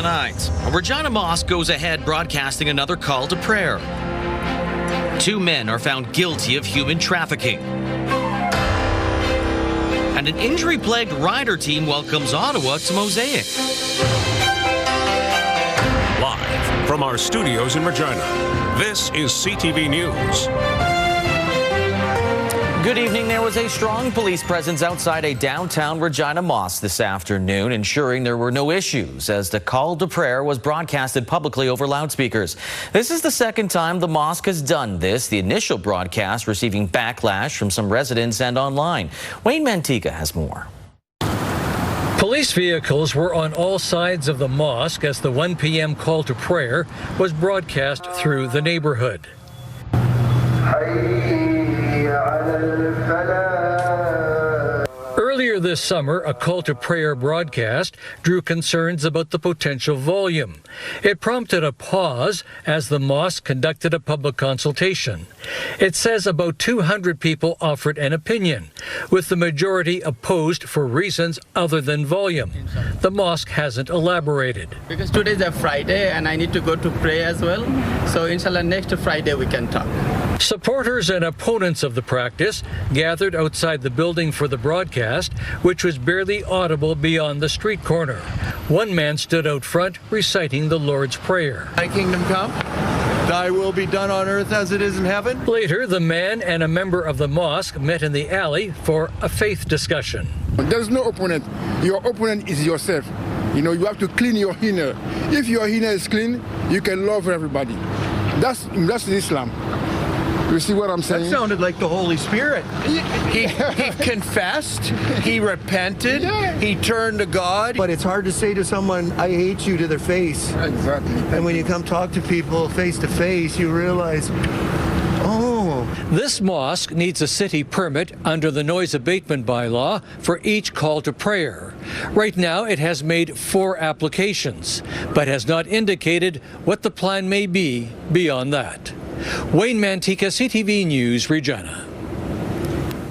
tonight. A Regina mosque goes ahead broadcasting another call to prayer. 2 men are found guilty of human trafficking. And an injury-plagued rider team welcomes Ottawa to Mosaic. Live from our studios in Regina, this is CTV News. Good evening. There was a strong police presence outside a downtown Regina mosque this afternoon, ensuring there were no issues as the call to prayer was broadcasted publicly over loudspeakers. This is the second time the mosque has done this, the initial broadcast receiving backlash from some residents and online. Wayne Mantica has more. Police vehicles were on all sides of the mosque as the 1 p.m. call to prayer was broadcast through the neighborhood. Earlier this summer, a call to prayer broadcast drew concerns about the potential volume. It prompted a pause as the mosque conducted a public consultation. It says about 200 people offered an opinion, with the majority opposed for reasons other than volume. The mosque hasn't elaborated. Because today is a Friday and I need to go to pray as well. So inshallah next Friday we can talk. Supporters and opponents of the practice gathered outside the building for the broadcast, which was barely audible beyond the street corner. One man stood out front reciting the Lord's Prayer. Thy kingdom come, thy will be done on earth as it is in heaven. Later, the man and a member of the mosque met in the alley for a faith discussion. There's no opponent. Your opponent is yourself. You know, you have to clean your inner. If your inner is clean, you can love everybody. That's Islam. You see what I'm saying? That sounded like the Holy Spirit. He confessed, he repented, he turned to God. But it's hard to say to someone, I hate you, to their face. Exactly. And when you come talk to people face to face, you realize, oh. This mosque needs a city permit under the noise abatement bylaw for each call to prayer. Right now, it has made 4 applications, but has not indicated what the plan may be beyond that. Wayne Mantica, CTV News, Regina.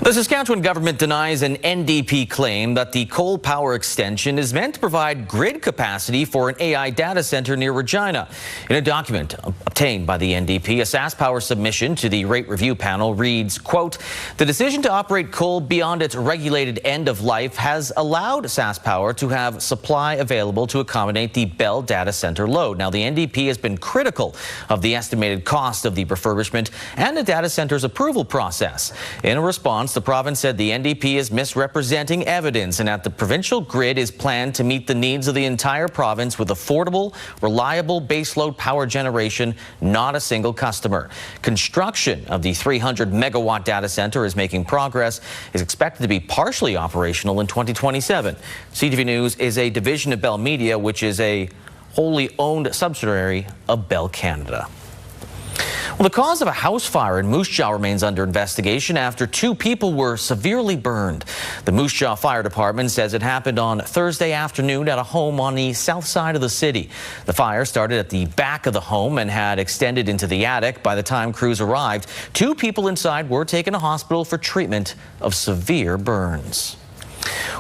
The Saskatchewan government denies an NDP claim that the coal power extension is meant to provide grid capacity for an AI data center near Regina. In a document obtained by the NDP, a SaskPower submission to the rate review panel reads, quote, the decision to operate coal beyond its regulated end of life has allowed SaskPower to have supply available to accommodate the Bell data center load. Now, the NDP has been critical of the estimated cost of the refurbishment and the data center's approval process. In a response, the province said the NDP is misrepresenting evidence and that the provincial grid is planned to meet the needs of the entire province with affordable, reliable baseload power generation, not a single customer. Construction of the 300-megawatt data center is making progress, is expected to be partially operational in 2027. CTV News is a division of Bell Media, which is a wholly owned subsidiary of Bell Canada. Well, the cause of a house fire in Moose Jaw remains under investigation after 2 people were severely burned. The Moose Jaw Fire Department says it happened on Thursday afternoon at a home on the south side of the city. The fire started at the back of the home and had extended into the attic. By the time crews arrived, 2 people inside were taken to hospital for treatment of severe burns.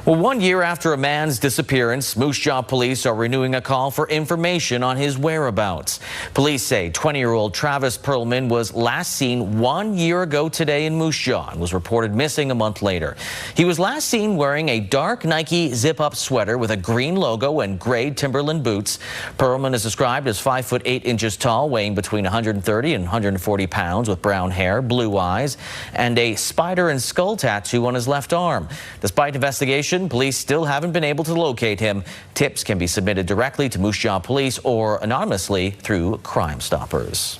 Well, 1 year after a man's disappearance, Moose Jaw police are renewing a call for information on his whereabouts. Police say 20-year-old Travis Perlman was last seen 1 year ago today in Moose Jaw and was reported missing a month later. He was last seen wearing a dark Nike zip-up sweater with a green logo and gray Timberland boots. Perlman is described as 5 foot 8 inches tall, weighing between 130 and 140 pounds, with brown hair, blue eyes, and a spider and skull tattoo on his left arm. Despite investigation, police still haven't been able to locate him. Tips can be submitted directly to Moose Jaw Police or anonymously through Crime Stoppers.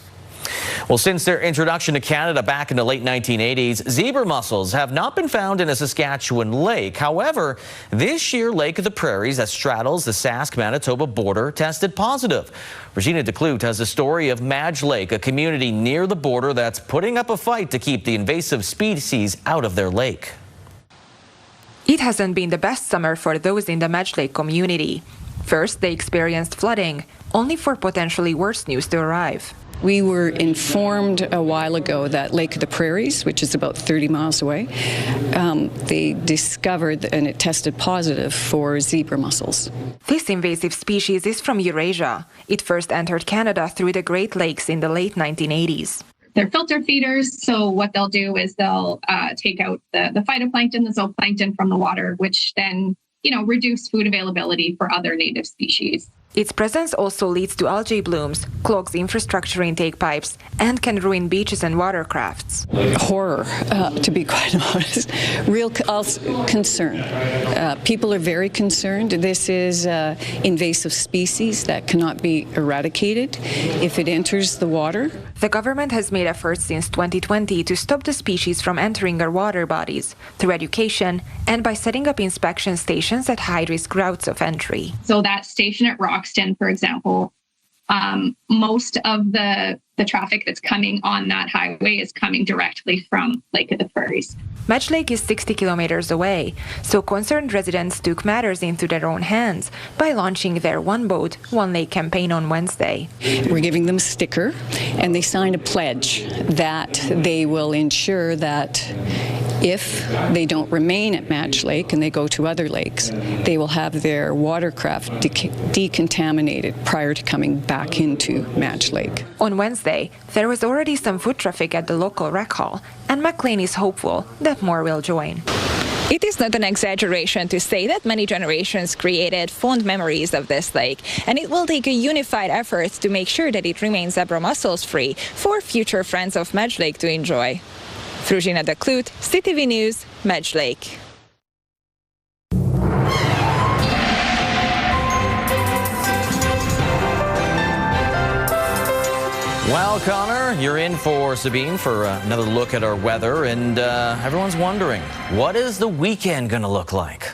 Well, since their introduction to Canada back in the late 1980s, zebra mussels have not been found in a Saskatchewan lake. However, this year, Lake of the Prairies that straddles the Sask-Manitoba border tested positive. Regina DeClute has the story of Madge Lake, a community near the border that's putting up a fight to keep the invasive species out of their lake. It hasn't been the best summer for those in the Madge Lake community. First, they experienced flooding, only for potentially worse news to arrive. We were informed a while ago that Lake of the Prairies, which is about 30 miles away, they discovered and it tested positive for zebra mussels. This invasive species is from Eurasia. It first entered Canada through the Great Lakes in the late 1980s. They're filter feeders, so what they'll do is they'll take out the phytoplankton, the zooplankton from the water, which then, reduce food availability for other native species. Its presence also leads to algae blooms, clogs infrastructure intake pipes, and can ruin beaches and watercrafts. Horror, to be quite honest. Real concern. People are very concerned. This is an invasive species that cannot be eradicated if it enters the water. The government has made efforts since 2020 to stop the species from entering our water bodies through education and by setting up inspection stations at high-risk routes of entry. So that station at Roxton, for example, most of the traffic that's coming on that highway is coming directly from Lake of the Prairies. Madge Lake is 60 kilometers away, so concerned residents took matters into their own hands by launching their One Boat, One Lake campaign on Wednesday. We're giving them a sticker, and they signed a pledge that they will ensure that if they don't remain at Madge Lake and they go to other lakes, they will have their watercraft decontaminated prior to coming back into Madge Lake. On Wednesday, there was already some foot traffic at the local rec hall, and McLean is hopeful that more will join. It is not an exaggeration to say that many generations created fond memories of this lake, and it will take a unified effort to make sure that it remains zebra mussels free for future friends of Madge Lake to enjoy. Regina de Kloot, CTV News, Madge Lake. Well, Connor, you're in for Sabine for another look at our weather, and everyone's wondering, what is the weekend going to look like?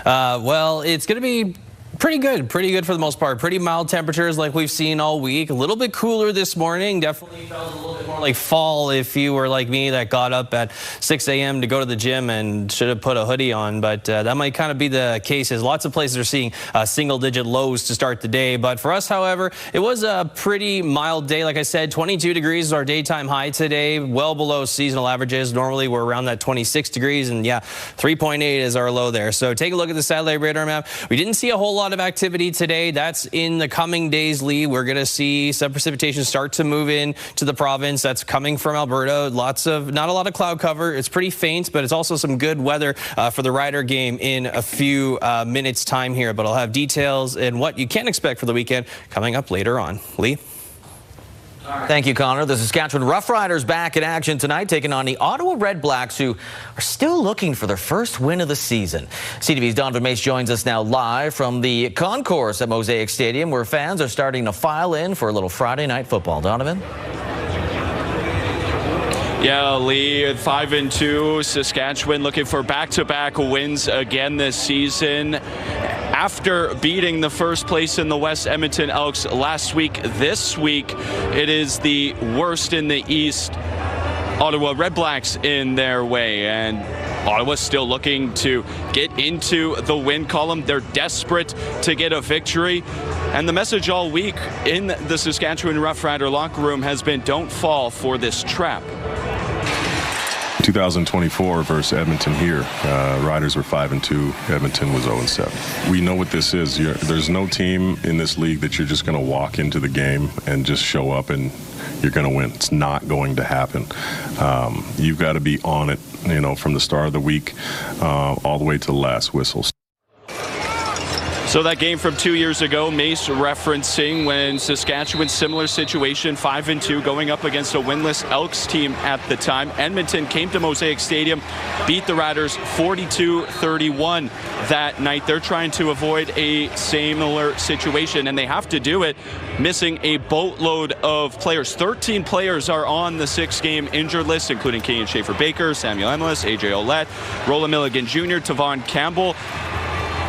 Well, it's going to be pretty good for the most part. Pretty mild temperatures like we've seen all week. A little bit cooler this morning. Definitely felt a little bit more like fall if you were like me that got up at 6 a.m. to go to the gym and should have put a hoodie on. But that might kind of be the case, as lots of places are seeing single-digit lows to start the day. But for us, however, it was a pretty mild day. Like I said, 22 degrees is our daytime high today, well below seasonal averages. Normally, we're around that 26 degrees, and yeah, 3.8 is our low there. So take a look at the satellite radar map. We didn't see a whole lot of activity today. That's in the coming days, Lee. We're going to see some precipitation start to move in to the province. That's coming from Alberta. Not a lot of cloud cover. It's pretty faint, but it's also some good weather for the Rider game in a few minutes time here. But I'll have details and what you can expect for the weekend coming up later on. Lee? Thank you, Connor. The Saskatchewan Roughriders back in action tonight, taking on the Ottawa Red Blacks, who are still looking for their first win of the season. CTV's Donovan Mace joins us now live from the concourse at Mosaic Stadium, where fans are starting to file in for a little Friday night football. Donovan? Yeah, Lee, 5-2. Saskatchewan looking for back-to-back wins again this season. After beating the first place in the West Edmonton Elks last week, this week it is the worst in the East. Ottawa Red Blacks in their way, and Ottawa's still looking to get into the win column. They're desperate to get a victory, and the message all week in the Saskatchewan Roughrider locker room has been, don't fall for this trap. 2024 versus Edmonton here. Riders were 5-2. Edmonton was 0-7. We know what this is. There's no team in this league that you're just going to walk into the game and just show up and you're going to win. It's not going to happen. You've got to be on it, from the start of the week all the way to the last whistle. So that game from 2 years ago, Mace referencing when Saskatchewan, similar situation, 5-2, going up against a winless Elks team at the time. Edmonton came to Mosaic Stadium, beat the Riders 42-31 that night. They're trying to avoid a similar situation, and they have to do it, missing a boatload of players. 13 players are on the 6-game injured list, including Kenyon Schaefer-Baker, Samuel Emilus, AJ Ouellette, Roland Milligan Jr., Tavon Campbell,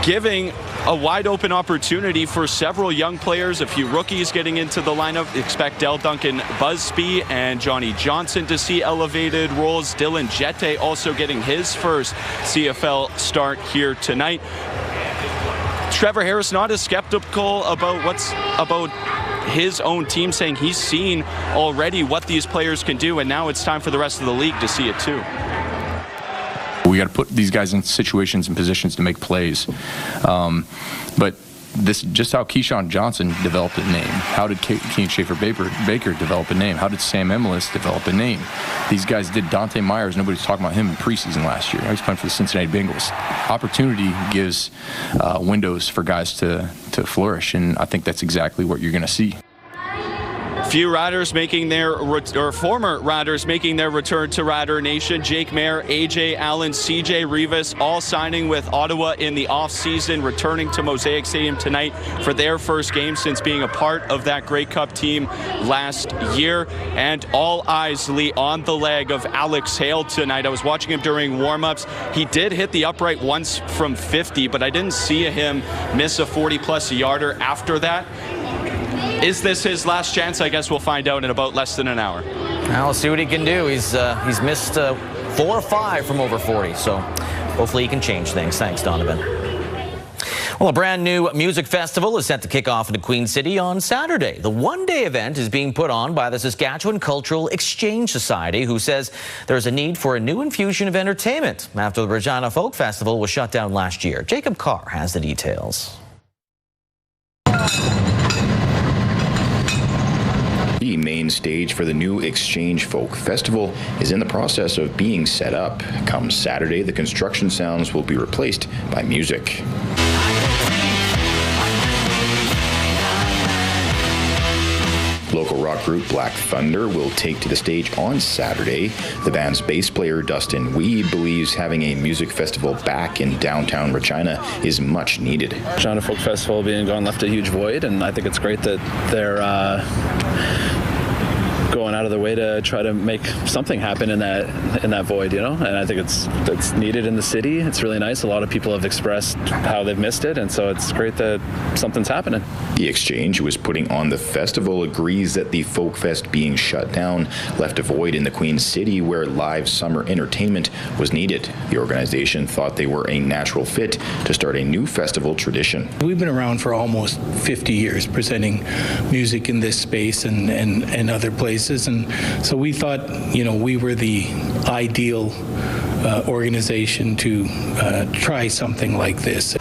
giving a wide open opportunity for several young players, a few rookies getting into the lineup. Expect Del Duncan Busby and Johnny Johnson to see elevated roles. Dylan Jette also getting his first CFL start here tonight. Trevor Harris not as skeptical about his own team saying he's seen already what these players can do, and now it's time for the rest of the league to see it too. We got to put these guys in situations and positions to make plays. But this just how Keyshawn Johnson developed a name. How did Keen Schaefer-Baker develop a name? How did Sam Emilus develop a name? These guys did. Dante Myers, nobody was talking about him in preseason last year. He was playing for the Cincinnati Bengals. Opportunity gives windows for guys to flourish, and I think that's exactly what you're going to see. Few riders making their, or former riders making their return to Rider Nation. Jake Mayer, AJ Allen, CJ Rivas, all signing with Ottawa in the offseason, returning to Mosaic Stadium tonight for their first game since being a part of that Grey Cup team last year. And all eyes, Lee, on the leg of Alex Hale tonight. I was watching him during warm-ups. He did hit the upright once from 50, but I didn't see him miss a 40-plus yarder after that. Is this his last chance? I guess we'll find out in about less than an hour. Well, we'll see what he can do. He's missed 4 or 5 from over 40, so hopefully he can change things. Thanks, Donovan. Well, a brand new music festival is set to kick off in the Queen City on Saturday. The one-day event is being put on by the Saskatchewan Cultural Exchange Society, who says there's a need for a new infusion of entertainment after the Regina Folk Festival was shut down last year. Jacob Carr has the details. The main stage for the new Exchange Folk Festival is in the process of being set up. Come Saturday, the construction sounds will be replaced by music. Local rock group Black Thunder will take to the stage on Saturday. The band's bass player Dustin Weed believes having a music festival back in downtown Regina is much needed. Regina Folk Festival being gone left a huge void, and I think it's great that they're going out of their way to try to make something happen in that void, you know. And I think it's needed in the city. It's really nice. A lot of people have expressed how they've missed it, and so it's great that something's happening. The Exchange, who is putting on the festival, agrees that the Folk Fest being shut down left a void in the Queen City where live summer entertainment was needed. The organization thought they were a natural fit to start a new festival tradition. We've been around for almost 50 years presenting music in this space and other places. And so we thought, you know, we were the ideal organization to try something like this.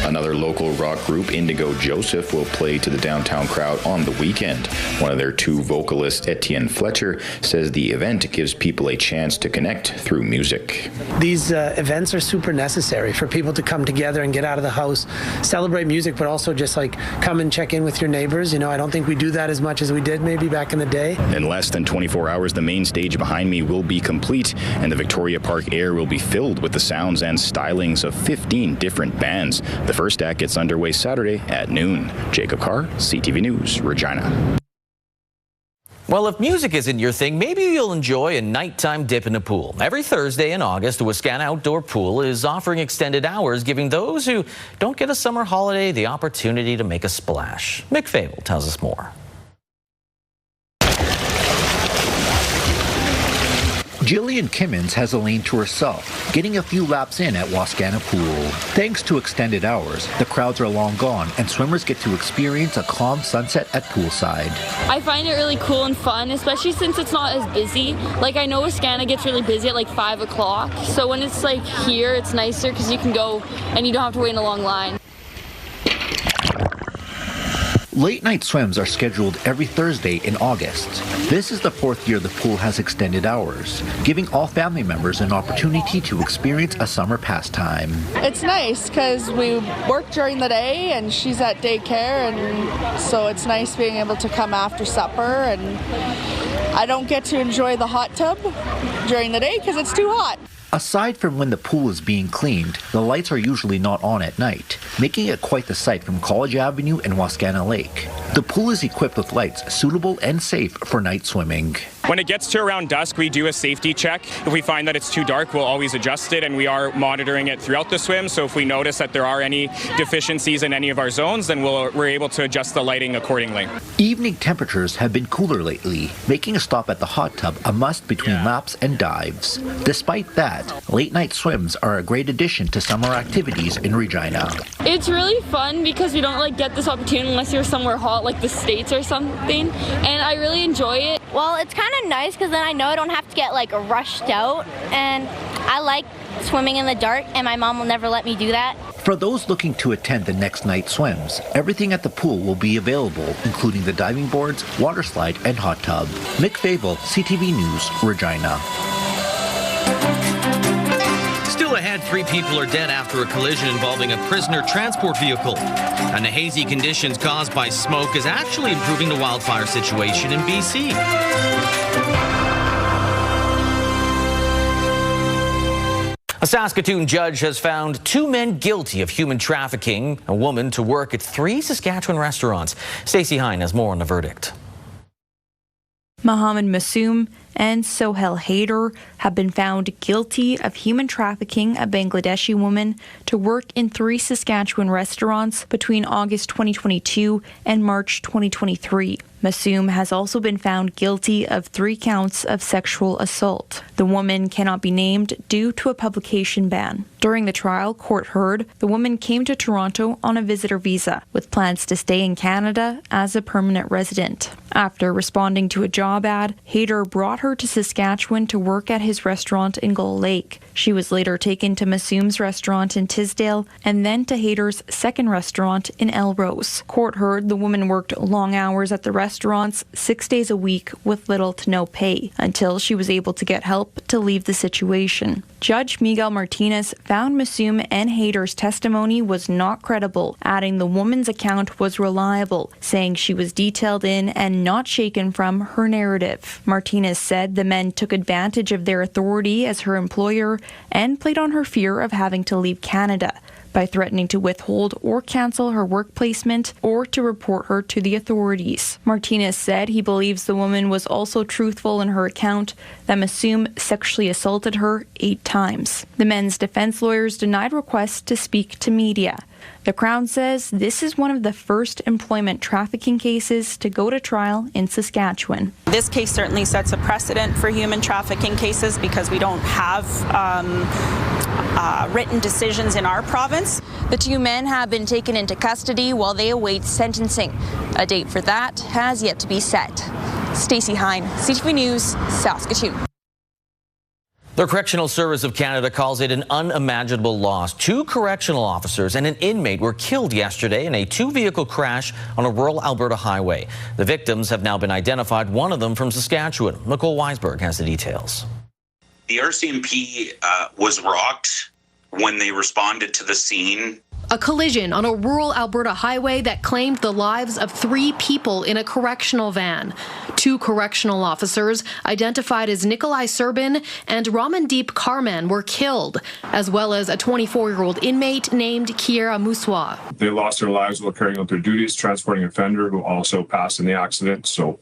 Another local rock group, Indigo Joseph, will play to the downtown crowd on the weekend. One of their 2 vocalists, Etienne Fletcher, says the event gives people a chance to connect through music. These events are super necessary for people to come together and get out of the house, celebrate music, but also just like come and check in with your neighbors. You know, I don't think we do that as much as we did maybe back in the day. In less than 24 hours, the main stage behind me will be complete, and the Victoria Park air will be filled with the sounds and stylings of 15 different bands. The first act gets underway Saturday at noon. Jacob Carr, CTV News, Regina. Well, if music isn't your thing, maybe you'll enjoy a nighttime dip in the pool. Every Thursday in August, the Wascana Outdoor Pool is offering extended hours, giving those who don't get a summer holiday the opportunity to make a splash. Mick Fable tells us more. Jillian Kimmins has a lane to herself, getting a few laps in at Wascana Pool. Thanks to extended hours, the crowds are long gone and swimmers get to experience a calm sunset at poolside. I find it really cool and fun, especially since it's not as busy. Like, I know Wascana gets really busy at like 5 o'clock, so when it's like here, it's nicer because you can go and you don't have to wait in a long line. Late night swims are scheduled every Thursday in August. This is the 4th year the pool has extended hours, giving all family members an opportunity to experience a summer pastime. It's nice because we work during the day and she's at daycare, and so it's nice being able to come after supper, and I don't get to enjoy the hot tub during the day because it's too hot. Aside from when the pool is being cleaned, the lights are usually not on at night, making it quite the sight from College Avenue and Wascana Lake. The pool is equipped with lights suitable and safe for night swimming. When it gets to around dusk, we do a safety check. If we find that it's too dark, we'll always adjust it, and we are monitoring it throughout the swim. So if we notice that there are any deficiencies in any of our zones, then we're able to adjust the lighting accordingly. Evening temperatures have been cooler lately, making a stop at the hot tub a must between laps and dives. Despite that, late night swims are a great addition to summer activities in Regina. It's really fun because we don't get this opportunity unless you're somewhere hot like the States or something, and I really enjoy it. Well, it's kind of nice because then I know I don't have to get rushed out, and I like swimming in the dark, and my mom will never let me do that. For those looking to attend the next night swims, everything at the pool will be available, including the diving boards, water slide, and hot tub. Nick Favel, CTV News, Regina. Still ahead, 3 people are dead after a collision involving a prisoner transport vehicle. And the hazy conditions caused by smoke is actually improving the wildfire situation in BC. A Saskatoon judge has found 2 men guilty of human trafficking a woman to work at 3 Saskatchewan restaurants. Stacey Hine has more on the verdict. Mohammed Massoum and Sohail Haider have been found guilty of human trafficking a Bangladeshi woman to work in 3 Saskatchewan restaurants between August 2022 and March 2023. Massoum has also been found guilty of 3 counts of sexual assault. The woman cannot be named due to a publication ban. During the trial, court heard the woman came to Toronto on a visitor visa with plans to stay in Canada as a permanent resident. After responding to a job ad, Haider brought her to Saskatchewan to work at his restaurant in Gull Lake. She was later taken to Massoum's restaurant in Tisdale and then to Haider's second restaurant in Elrose. Court heard the woman worked long hours at the restaurants 6 days a week with little to no pay until she was able to get help to leave the situation. Judge Miguel Martinez found Massoum and Haider's testimony was not credible, adding the woman's account was reliable, saying she was detailed in and not shaken from her narrative. Martinez said the men took advantage of their authority as her employer and played on her fear of having to leave Canada by threatening to withhold or cancel her work placement or to report her to the authorities. Martinez said he believes the woman was also truthful in her account that Massoum sexually assaulted her 8 times. The men's defense lawyers denied requests to speak to media. The Crown says this is one of the first employment trafficking cases to go to trial in Saskatchewan. This case certainly sets a precedent for human trafficking cases because we don't have written decisions in our province. The 2 men have been taken into custody while they await sentencing. A date for that has yet to be set. Stacey Hine, CTV News, Saskatoon. The Correctional Service of Canada calls it an unimaginable loss. 2 correctional officers and an inmate were killed yesterday in a 2-vehicle crash on a rural Alberta highway. The victims have now been identified, one of them from Saskatchewan. Nicole Weisberg has the details. The RCMP was rocked when they responded to the scene. A collision on a rural Alberta highway that claimed the lives of 3 people in a correctional van. 2 correctional officers, identified as Nikolai Serbin and Ramandeep Karman, were killed, as well as a 24-year-old inmate named Kiera Muswa. They lost their lives while carrying out their duties, transporting an offender who also passed in the accident. So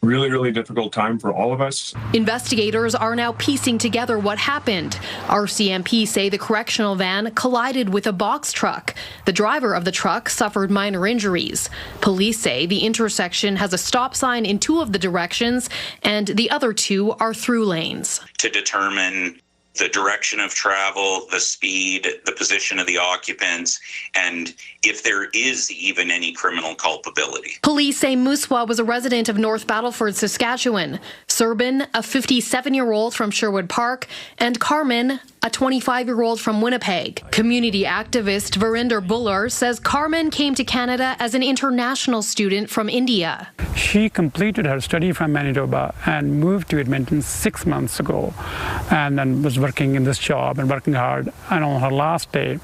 really difficult time for all of us. Investigators are now piecing together what happened. RCMP say the correctional van collided with a box truck. The driver of the truck suffered minor injuries. Police say the intersection has a stop sign in 2 of the directions, and the other 2 are through lanes. To determine the direction of travel, the speed, the position of the occupants, and if there is even any criminal culpability. Police say Muswa was a resident of North Battleford, Saskatchewan. Serbin, a 57-year-old from Sherwood Park, and Carmen, a 25-year-old from Winnipeg. Community activist Verinder Buller says Carmen came to Canada as an international student from India. She completed her study from Manitoba and moved to Edmonton 6 months ago, and then was working in this job and working hard. And on her last day,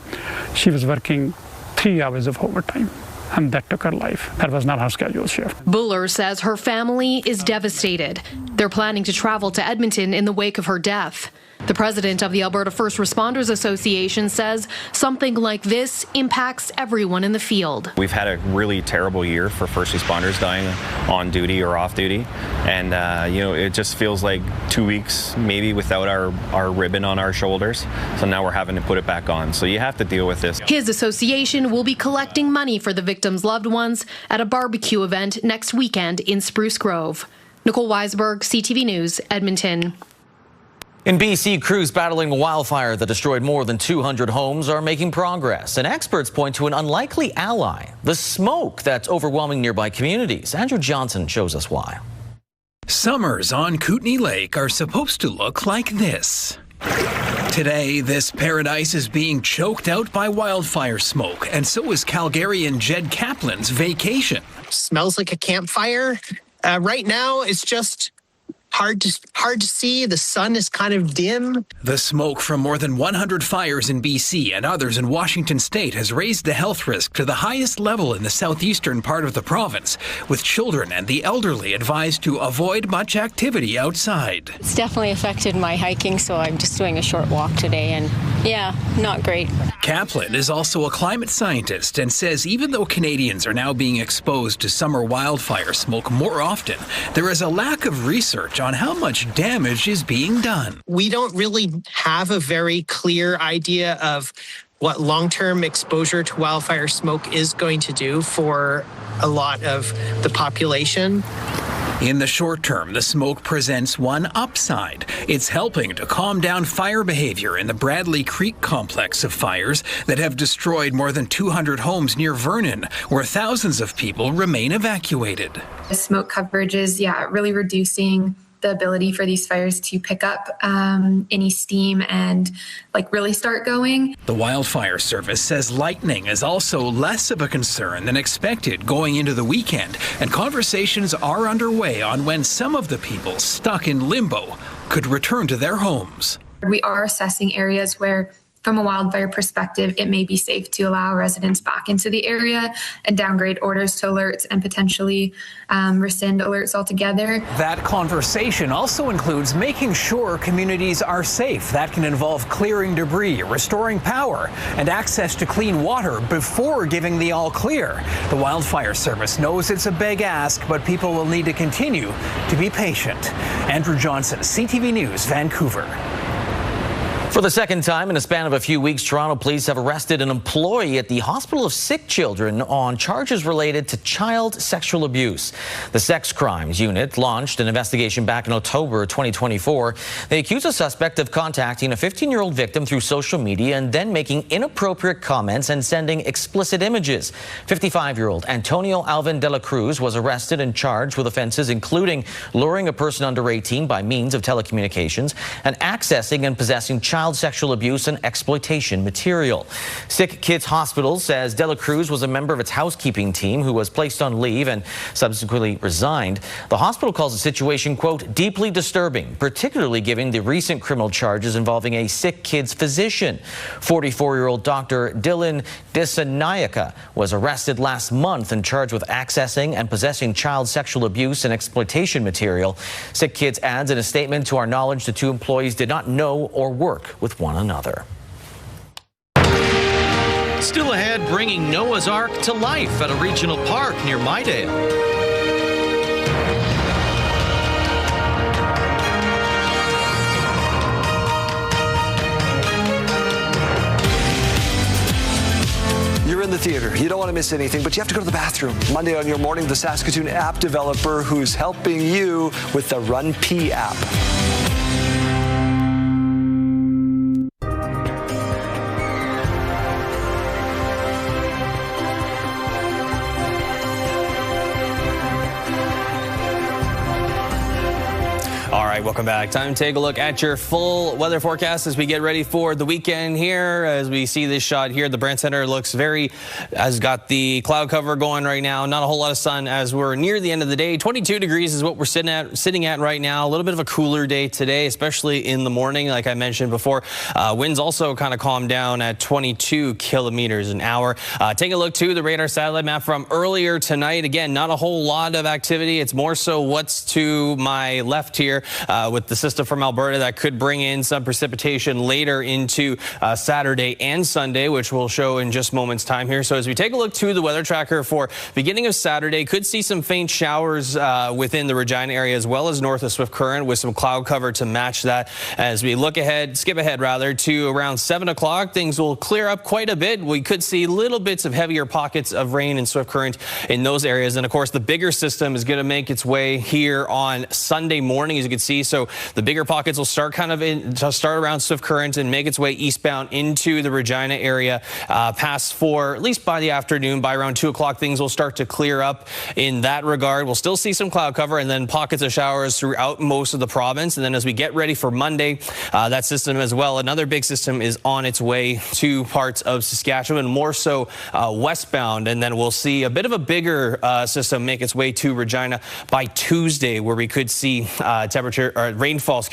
she was working 3 hours of overtime. And that took her life. That was not her scheduled shift. Buller says her family is devastated. They're planning to travel to Edmonton in the wake of her death. The president of the Alberta First Responders Association says something like this impacts everyone in the field. We've had a really terrible year for first responders dying on duty or off duty, and it just feels like 2 weeks maybe without our ribbon on our shoulders. So now we're having to put it back on. So you have to deal with this. His association will be collecting money for the victims' loved ones at a barbecue event next weekend in Spruce Grove. Nicole Weisberg, CTV News, Edmonton. In BC, crews battling a wildfire that destroyed more than 200 homes are making progress, and experts point to an unlikely ally, the smoke that's overwhelming nearby communities. Andrew Johnson shows us why. Summers on Kootenay Lake are supposed to look like this. Today, this paradise is being choked out by wildfire smoke, and so is Calgarian Jed Kaplan's vacation. Smells like a campfire. Right now, it's just hard to see. The sun is kind of dim. The smoke from more than 100 fires in BC and others in Washington state has raised the health risk to the highest level in the southeastern part of the province, with children and the elderly advised to avoid much activity outside. It's definitely affected my hiking, so I'm just doing a short walk today, and yeah, not great. Kaplan is also a climate scientist and says even though Canadians are now being exposed to summer wildfire smoke more often, there is a lack of research on how much damage is being done. We don't really have a very clear idea of what long-term exposure to wildfire smoke is going to do for a lot of the population. In the short term, the smoke presents one upside. It's helping to calm down fire behavior in the Bradley Creek complex of fires that have destroyed more than 200 homes near Vernon, where thousands of people remain evacuated. The smoke coverage is, really reducing the ability for these fires to pick up any steam and really start going. The wildfire service says lightning is also less of a concern than expected going into the weekend, and conversations are underway on when some of the people stuck in limbo could return to their homes. We are assessing areas where, from a wildfire perspective, it may be safe to allow residents back into the area and downgrade orders to alerts and potentially rescind alerts altogether. That conversation also includes making sure communities are safe. That can involve clearing debris, restoring power, and access to clean water before giving the all clear. The wildfire service knows it's a big ask, but people will need to continue to be patient. Andrew Johnson, CTV News, Vancouver. For the second time in a span of a few weeks, Toronto police have arrested an employee at the Hospital of Sick Children on charges related to child sexual abuse. The Sex Crimes Unit launched an investigation back in October 2024. They accuse a suspect of contacting a 15-year-old victim through social media and then making inappropriate comments and sending explicit images. 55-year-old Antonio Alvin de la Cruz was arrested and charged with offenses including luring a person under 18 by means of telecommunications and accessing and possessing child sexual abuse and exploitation material. SickKids Hospital says de la Cruz was a member of its housekeeping team who was placed on leave and subsequently resigned. The hospital calls the situation, quote, deeply disturbing, particularly given the recent criminal charges involving a SickKids physician. 44-year-old Dr. Dylan Dissanayaka was arrested last month and charged with accessing and possessing child sexual abuse and exploitation material. SickKids adds in a statement, to our knowledge, the two employees did not know or work with one another. Still ahead, bringing Noah's Ark to life at a regional park near Midale. You're in the theater. You don't want to miss anything, but you have to go to the bathroom. Monday on Your Morning, the Saskatoon app developer who's helping you with the Run Pee app. All right, welcome back. Time to take a look at your full weather forecast as we get ready for the weekend here. As we see this shot here, the Brand Center has got the cloud cover going right now. Not a whole lot of sun as we're near the end of the day. 22 degrees is what we're sitting at right now. A little bit of a cooler day today, especially in the morning, like I mentioned before. Winds also kind of calmed down at 22 kilometers an hour. Take a look too, the radar satellite map from earlier tonight. Again, not a whole lot of activity. It's more so what's to my left here. with the system from Alberta that could bring in some precipitation later into Saturday and Sunday, which we'll show in just moments time here. So as we take a look to the weather tracker for beginning of Saturday, could see some faint showers within the Regina area as well as north of Swift Current with some cloud cover to match that. As we skip ahead to around 7 o'clock, things will clear up quite a bit. We could see little bits of heavier pockets of rain and Swift Current in those areas. And of course, the bigger system is going to make its way here on Sunday morning, as you can see. So the bigger pockets will start around Swift Current and make its way eastbound into the Regina area. Past for at least by the afternoon, by around 2 o'clock, things will start to clear up in that regard. We'll still see some cloud cover and then pockets of showers throughout most of the province. And then as we get ready for Monday, that system as well, another big system is on its way to parts of Saskatchewan, more so westbound. And then we'll see a bit of a bigger system make its way to Regina by Tuesday, where we could see rainfall,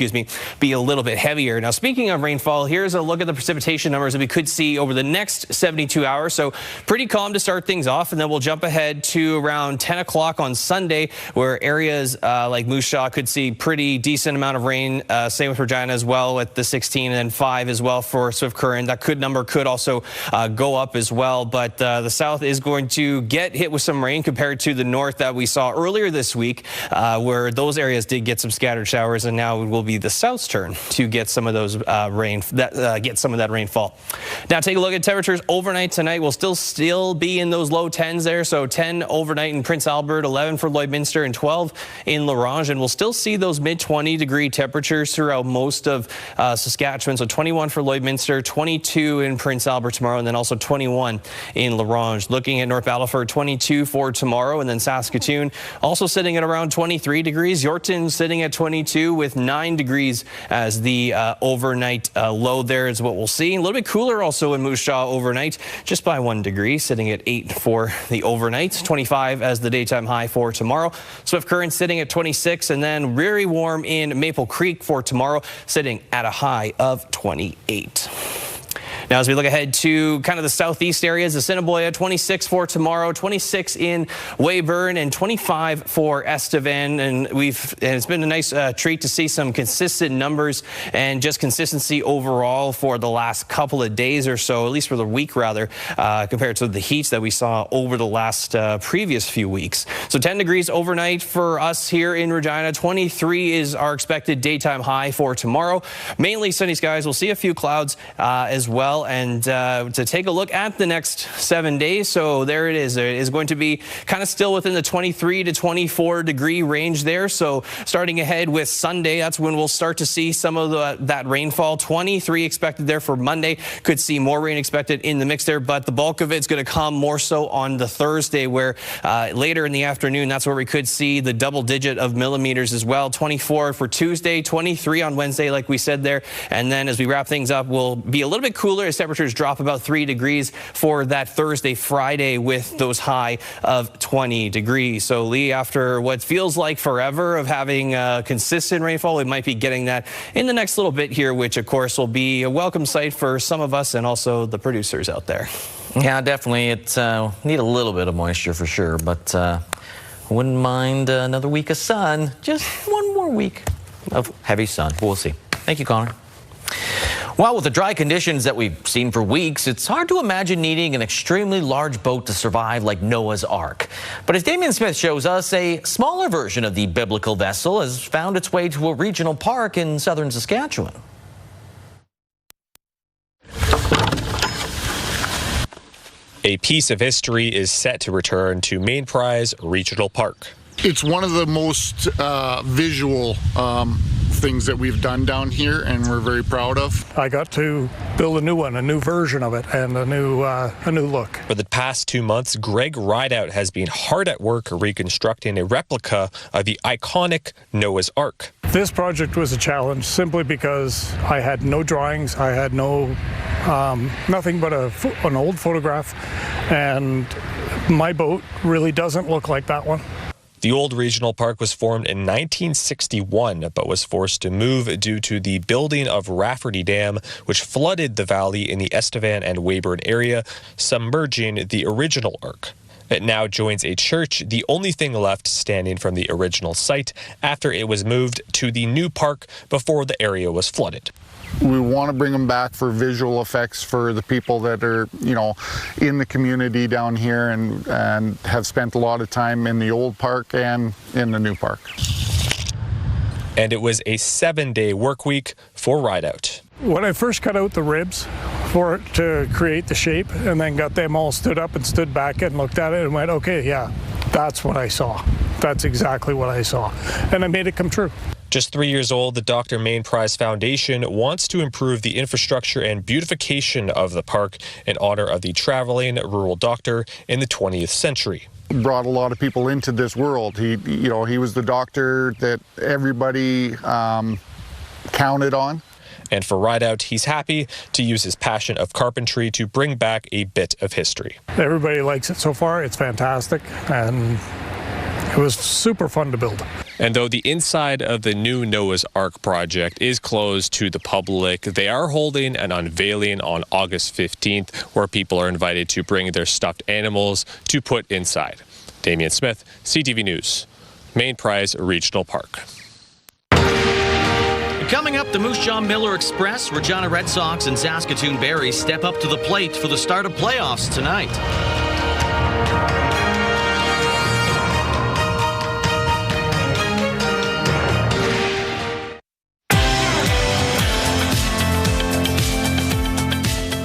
be a little bit heavier. Now, speaking of rainfall, here's a look at the precipitation numbers that we could see over the next 72 hours. So pretty calm to start things off, and then we'll jump ahead to around 10 o'clock on Sunday, where areas like Moose Jaw could see pretty decent amount of rain. Same with Regina as well at the 16 and then 5 as well for Swift Current. That number could also go up as well, but the south is going to get hit with some rain compared to the north that we saw earlier this week, where those areas did get some scattered showers, and now it will be the south's turn to get some of those get some of that rainfall. Now take a look at temperatures overnight tonight. We'll still be in those low 10s there, so 10 overnight in Prince Albert, 11 for Lloydminster, and 12 in La Ronge, and we'll still see those mid-20 degree temperatures throughout most of Saskatchewan. So 21 for Lloydminster, 22 in Prince Albert tomorrow, and then also 21 in La Ronge. Looking at North Battleford, 22 for tomorrow, and then Saskatoon also sitting at around 23 degrees. Yorkton sitting at 22 with 9 degrees as the overnight low there is what we'll see. A little bit cooler also in Moose Jaw overnight, just by 1 degree, sitting at 8 for the overnight. 25 as the daytime high for tomorrow. Swift Current sitting at 26, and then very warm in Maple Creek for tomorrow, sitting at a high of 28. Now, as we look ahead to kind of the southeast areas, Assiniboia, 26 for tomorrow, 26 in Weyburn, and 25 for Estevan. And it's been a nice treat to see some consistent numbers and just consistency overall for the last couple of days or so, at least for the week rather, compared to the heats that we saw over the last previous few weeks. So 10 degrees overnight for us here in Regina. 23 is our expected daytime high for tomorrow. Mainly sunny skies. We'll see a few clouds as well. And to take a look at the next 7 days, so there it is. It is going to be kind of still within the 23 to 24 degree range there. So starting ahead with Sunday, that's when we'll start to see some of that rainfall. 23 expected there for Monday. Could see more rain expected in the mix there, but the bulk of it's going to come more so on the Thursday, where later in the afternoon, that's where we could see the double digit of millimeters as well. 24 for Tuesday, 23 on Wednesday, like we said there. And then as we wrap things up, we'll be a little bit cooler as temperatures drop about 3 degrees for that Thursday, Friday, with those high of 20 degrees. So Lee, after what feels like forever of having consistent rainfall, we might be getting that in the next little bit here, which of course will be a welcome sight for some of us and also the producers out there. Yeah, definitely. It's need a little bit of moisture for sure, but wouldn't mind another week of sun. Just one more week of heavy sun. We'll see. Thank you, Connor. Well, with the dry conditions that we've seen for weeks, it's hard to imagine needing an extremely large boat to survive like Noah's Ark. But as Damien Smith shows us, a smaller version of the biblical vessel has found its way to a regional park in southern Saskatchewan. A piece of history is set to return to Main Prize Regional Park. It's one of the most visual things that we've done down here, and we're very proud of. I got to build a new one, a new version of it, and a new look. For the past 2 months, Greg Rideout has been hard at work reconstructing a replica of the iconic Noah's Ark. This project was a challenge simply because I had no drawings, I had nothing but an old photograph, and my boat really doesn't look like that one. The old regional park was formed in 1961, but was forced to move due to the building of Rafferty Dam, which flooded the valley in the Estevan and Weyburn area, submerging the original Ark. It now joins a church, the only thing left standing from the original site after it was moved to the new park before the area was flooded. We want to bring them back for visual effects for the people that are, in the community down here and have spent a lot of time in the old park and in the new park. And it was a 7-day work week for Rideout. When I first cut out the ribs for it to create the shape and then got them all stood up and stood back and looked at it and went, okay, yeah, that's what I saw. That's exactly what I saw. And I made it come true. Just 3 years old, the Dr. Main Prize Foundation wants to improve the infrastructure and beautification of the park in honor of the traveling rural doctor in the 20th century. Brought a lot of people into this world. He was the doctor that everybody counted on. And for Rideout, he's happy to use his passion of carpentry to bring back a bit of history. Everybody likes it so far. It's fantastic, and it was super fun to build. And though the inside of the new Noah's Ark project is closed to the public, they are holding an unveiling on August 15th where people are invited to bring their stuffed animals to put inside. Damian Smith, CTV News, Main Prize Regional Park. Coming up, the Moose Jaw Miller Express, Regina Red Sox and Saskatoon Berries step up to the plate for the start of playoffs tonight.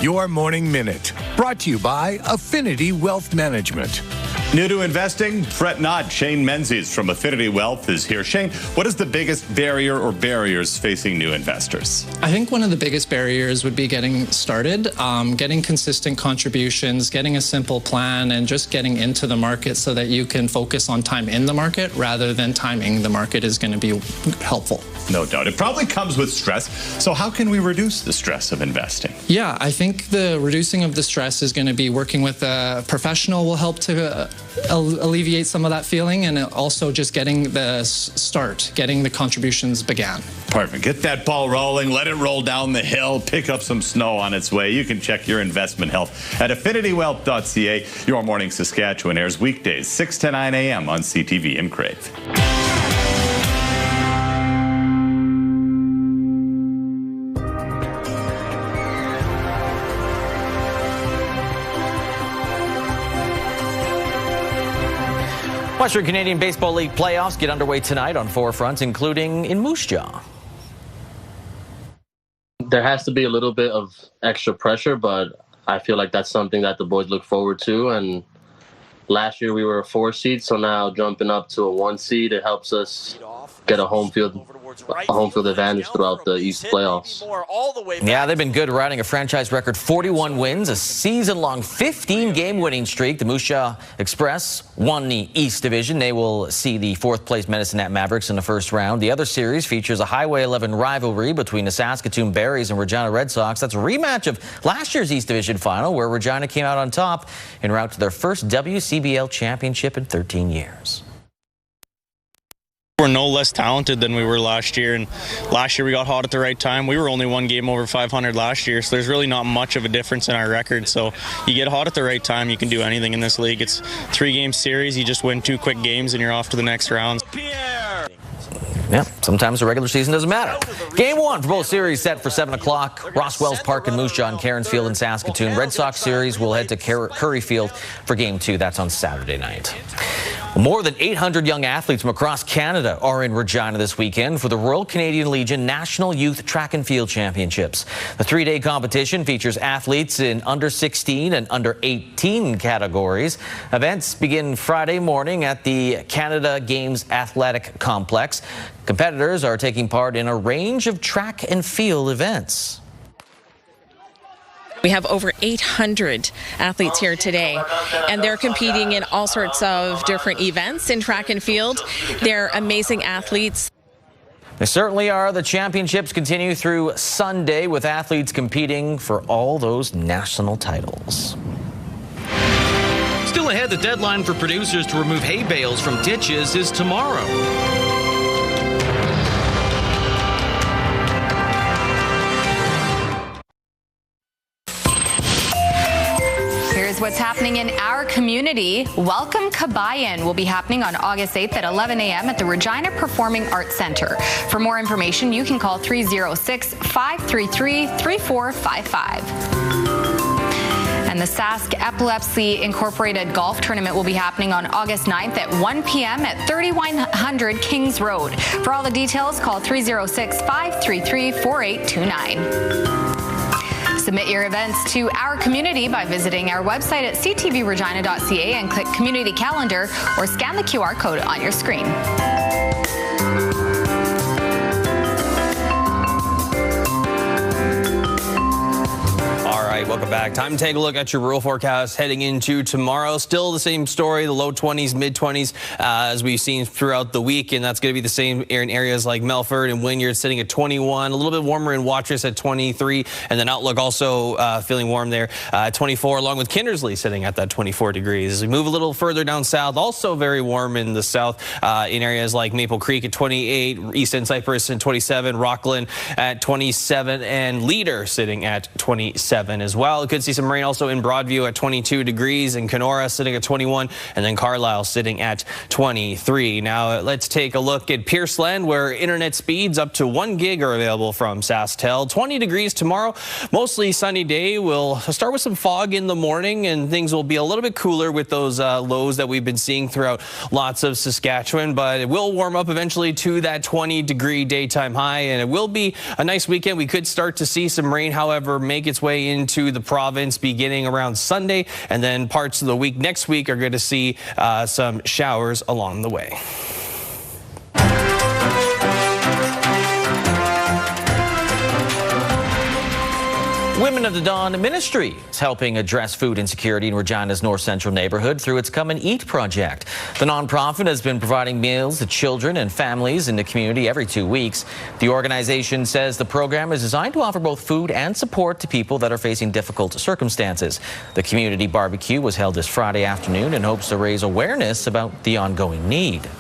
Your Morning Minute, brought to you by Affinity Wealth Management. New to investing? Fret not. Shane Menzies from Affinity Wealth is here. Shane, what is the biggest barrier or barriers facing new investors? I think one of the biggest barriers would be getting started, getting consistent contributions, getting a simple plan, and just getting into the market so that you can focus on time in the market rather than timing the market is going to be helpful. No doubt. It probably comes with stress. So how can we reduce the stress of investing? Yeah, I think the reducing of the stress is going to be working with a professional will help to alleviate some of that feeling, and also just getting the start, getting the contributions began. Perfect. Get that ball rolling, let it roll down the hill, pick up some snow on its way. You can check your investment health at affinitywealth.ca. Your Morning Saskatchewan airs weekdays 6 to 9 a.m. on CTV in Crave. Western Canadian Baseball League playoffs get underway tonight on 4 fronts, including in Moose Jaw. There has to be a little bit of extra pressure, but I feel like that's something that the boys look forward to. And last year we were a 4 seed, so now jumping up to a 1 seed, it helps us get a home field advantage throughout the East playoffs. Yeah, they've been good, riding a franchise record 41 wins, a season-long 15-game winning streak. The Moose Jaw Express won the East Division. They will see the 4th-place Medicine Hat Mavericks in the first round. The other series features a Highway 11 rivalry between the Saskatoon Berries and Regina Red Sox. That's a rematch of last year's East Division final, where Regina came out on top en route to their first WCBL championship in 13 years. We're no less talented than we were last year, and last year we got hot at the right time. We were only 1 game over 500 last year, so there's really not much of a difference in our record. So you get hot at the right time, you can do anything in this league. It's 3-game series, you just win 2 quick games and you're off to the next round. Yeah, sometimes the regular season doesn't matter. Game 1 for both series set for 7 o'clock. Roswells Park in Moose Jaw and Cairns Field in Saskatoon. Red Sox series will head to Curry Field for Game 2. That's on Saturday night. More than 800 young athletes from across Canada are in Regina this weekend for the Royal Canadian Legion National Youth Track and Field Championships. The 3-day competition features athletes in under 16 and under 18 categories. Events begin Friday morning at the Canada Games Athletic Complex. Competitors are taking part in a range of track and field events. We have over 800 athletes here today, and they're competing in all sorts of different events in track and field. They're amazing athletes. They certainly are. The championships continue through Sunday with athletes competing for all those national titles. Still ahead, the deadline for producers to remove hay bales from ditches is tomorrow. what's happening in our community. Welcome Kabayan will be happening on August 8th at 11 a.m. at the Regina Performing Arts Center. For more information, you can call 306-533-3455. And the Sask Epilepsy Incorporated Golf Tournament will be happening on August 9th at 1 p.m. at 3100 Kings Road. For all the details, call 306-533-4829. Submit your events to our community by visiting our website at ctvregina.ca and click Community Calendar or scan the QR code on your screen. Welcome back. Time to take a look at your rural forecast heading into tomorrow. Still the same story, the low 20s, mid 20s as we've seen throughout the week, and that's going to be the same in areas like Melfort and Wynyard sitting at 21, a little bit warmer in Watrous at 23, and then Outlook also feeling warm there, 24, along with Kindersley sitting at that 24 degrees. As we move a little further down south, also very warm in the south in areas like Maple Creek at 28, East End Cypress at 27, Rockland at 27, and Leader sitting at 27 as well. We could see some rain also in Broadview at 22 degrees, and Kenora sitting at 21, and then Carlisle sitting at 23. Now let's take a look at Pierceland, where internet speeds up to 1 gig are available from SaskTel. 20 degrees tomorrow, mostly sunny day. We'll start with some fog in the morning, and things will be a little bit cooler with those lows that we've been seeing throughout lots of Saskatchewan, but it will warm up eventually to that 20-degree daytime high, and it will be a nice weekend. We could start to see some rain, however, make its way into the province beginning around Sunday, and then parts of the week next week are going to see some showers along the way. Women of the Dawn Ministry is helping address food insecurity in Regina's North Central neighborhood through its Come and Eat project. The nonprofit has been providing meals to children and families in the community every 2 weeks. The organization says the program is designed to offer both food and support to people that are facing difficult circumstances. The community barbecue was held this Friday afternoon and hopes to raise awareness about the ongoing need.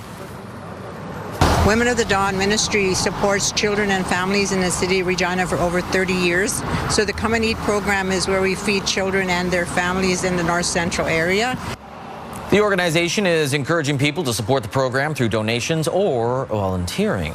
Women of the Dawn Ministry supports children and families in the city of Regina for over 30 years. So the Come and Eat program is where we feed children and their families in the North Central area. The organization is encouraging people to support the program through donations or volunteering.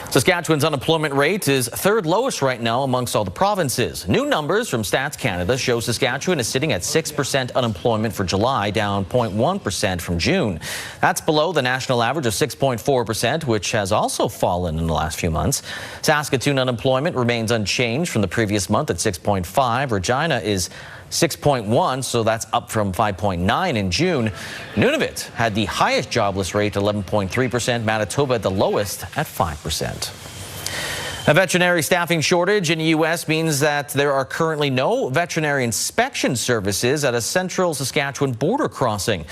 Saskatchewan's unemployment rate is third lowest right now amongst all the provinces. New numbers from Stats Canada show Saskatchewan is sitting at 6% unemployment for July, down 0.1% from June. That's below the national average of 6.4%, which has also fallen in the last few months. Saskatoon unemployment remains unchanged from the previous month at 6.5. Regina is 6.1, so that's up from 5.9 in June. Nunavut had the highest jobless rate, 11.3%. Manitoba the lowest at 5%. A veterinary staffing shortage in the U.S. means that there are currently no veterinary inspection services at a central Saskatchewan border crossing.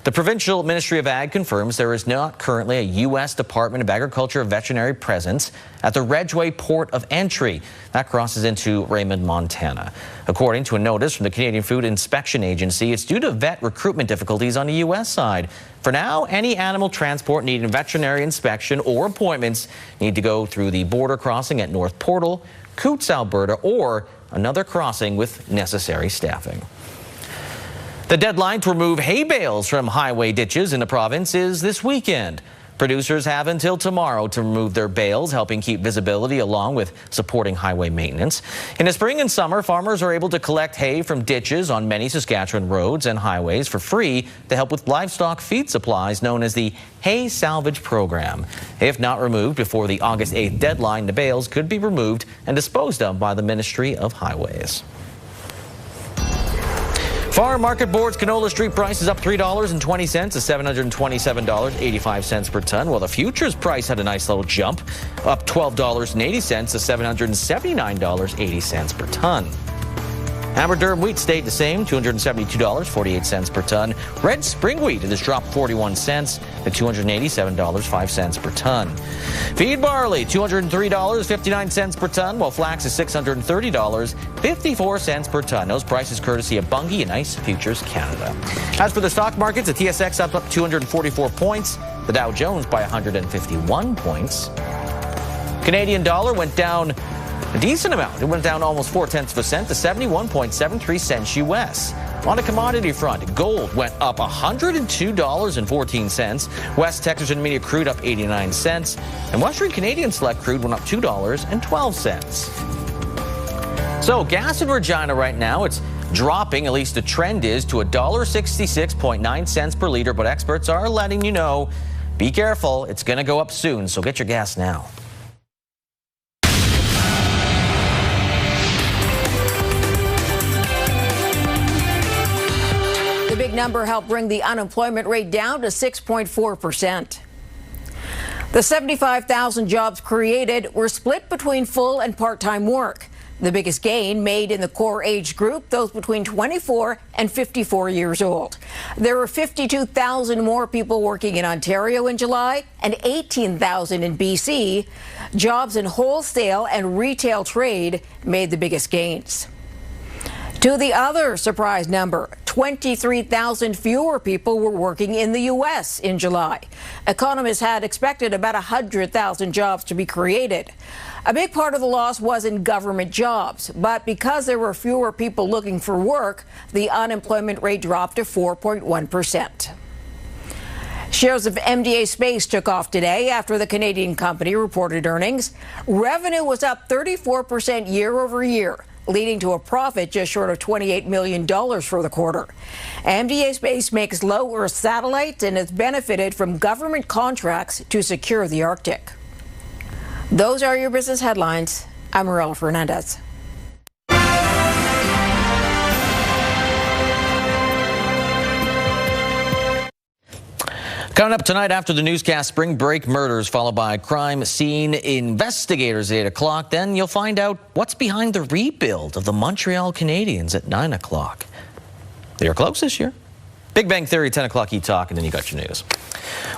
The Provincial Ministry of Ag confirms there is not currently a U.S. Department of Agriculture veterinary presence at the Redgeway Port of Entry. That crosses into Raymond, Montana. According to a notice from the Canadian Food Inspection Agency, it's due to vet recruitment difficulties on the U.S. side. For now, any animal transport needing veterinary inspection or appointments need to go through the border crossing at North Portal, Coots, Alberta, or another crossing with necessary staffing. The deadline to remove hay bales from highway ditches in the province is this weekend. Producers have until tomorrow to remove their bales, helping keep visibility along with supporting highway maintenance. In the spring and summer, farmers are able to collect hay from ditches on many Saskatchewan roads and highways for free to help with livestock feed supplies known as the Hay Salvage Program. If not removed before the August 8th deadline, the bales could be removed and disposed of by the Ministry of Highways. Farm Market Board's canola street price is up $3.20 to $727.85 per ton, while the futures price had a nice little jump, up $12.80 to $779.80 per ton. Hammer durum wheat stayed the same, $272.48 per ton. Red spring wheat has dropped 41 cents to $287.05 per ton. Feed barley, $203.59 per ton, while flax is $630.54 per ton. Those prices courtesy of Bunge and Ice Futures Canada. As for the stock markets, the TSX up 244 points, the Dow Jones by 151 points. Canadian dollar went down A decent amount. It went down almost 0.4% to 71.73 cents U.S. On the commodity front, gold went up $102.14. West Texas Intermediate crude up 89 cents. And Western Canadian Select crude went up $2.12. So gas in Regina right now, it's dropping, at least the trend is, to $1.66.9 cents per liter. But experts are letting you know, be careful, it's going to go up soon. So get your gas now. The big number helped bring the unemployment rate down to 6.4%. The 75,000 jobs created were split between full and part-time work. The biggest gain made in the core age group, those between 24 and 54 years old. There were 52,000 more people working in Ontario in July and 18,000 in BC. Jobs in wholesale and retail trade made the biggest gains. To the other surprise number, 23,000 fewer people were working in the U.S. in July. Economists had expected about 100,000 jobs to be created. A big part of the loss was in government jobs, but because there were fewer people looking for work, the unemployment rate dropped to 4.1%. Shares of MDA Space took off today after the Canadian company reported earnings. Revenue was up 34% year over year, leading to a profit just short of $28 million for the quarter. MDA Space makes low Earth satellites and has benefited from government contracts to secure the Arctic. Those are your business headlines. I'm Morella Fernandez. Coming up tonight after the newscast, spring break murders followed by crime scene investigators at 8 o'clock. Then you'll find out what's behind the rebuild of the Montreal Canadiens at 9 o'clock. They are close this year. Big Bang Theory, 10 o'clock e-talk, and then you got your news.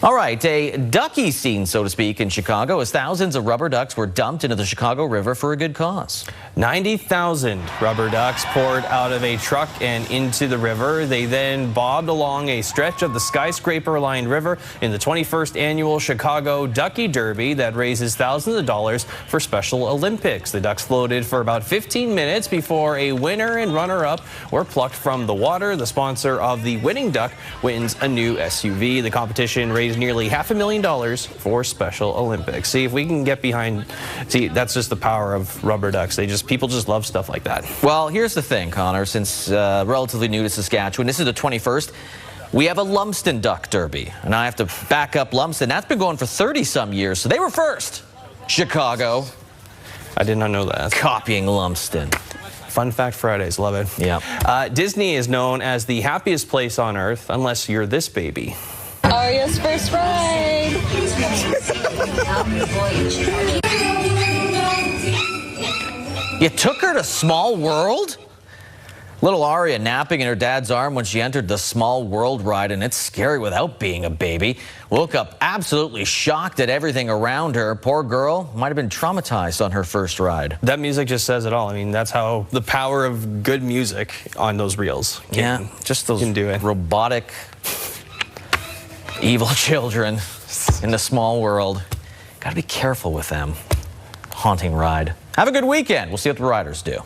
All right, a ducky scene, so to speak, in Chicago as thousands of rubber ducks were dumped into the Chicago River for a good cause. 90,000 rubber ducks poured out of a truck and into the river. They then bobbed along a stretch of the skyscraper-lined river in the 21st annual Chicago Ducky Derby that raises thousands of dollars for Special Olympics. The ducks floated for about 15 minutes before a winner and runner-up were plucked from the water. The sponsor of the winning duck wins a new SUV. The competition raised nearly $500,000 for Special Olympics. See if we can get behind. See, that's just the power of rubber ducks. People just love stuff like that. Well, here's the thing, Connor. Since relatively new to Saskatchewan, this is the 21st. We have a Lumsden Duck Derby, and I have to back up Lumsden. That's been going for 30-some years, so they were first. Chicago. I did not know that. Copying Lumsden. Fun Fact Fridays, love it. Yeah. Disney is known as the happiest place on earth, unless you're this baby. Aria's first ride. You took her to Small World? Little Aria napping in her dad's arm when she entered the Small World ride, and it's scary without being a baby. Woke up absolutely shocked at everything around her. Poor girl might have been traumatized on her first ride. That music just says it all. I mean, that's how the power of good music on those reels. Just those robotic, evil children in the Small World. Got to be careful with them. Haunting ride. Have a good weekend. We'll see what the riders do.